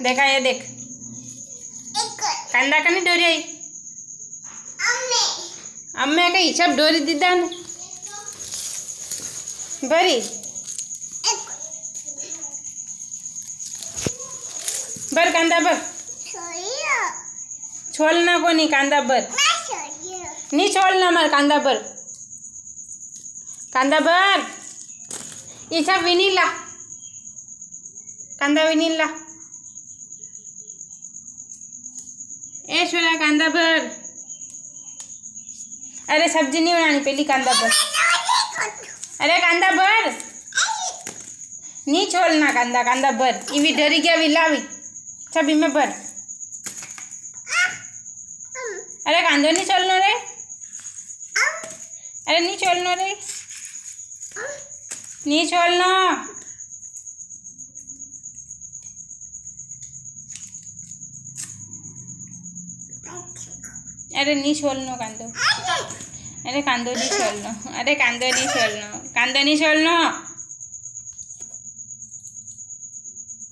देखा ये देख कांदा का नहीं डोरी आई अम्मे कहीं सब डोरी दीदा ने भरी बर कांदा बर छोड़ना को नहीं कांदा बर नहीं छोड़ना मार कांदा बर ये सब विनीला कांदा विनीला ए छोरा कांदा बर अरे सब्जी नहीं बनानी पहली कांदा बर अरे कांदा बर नहीं छोड़ना कांदा बर इवी डरी गया विलावी सब इमे बर अरे कांदो नहीं छोड़नो रे अरे नहीं छोड़नो रे नहीं छोड़नो अरे नहीं छोड़नो कांदो अरे कांदो नहीं छोड़नो अरे कांदो नहीं छोड़नो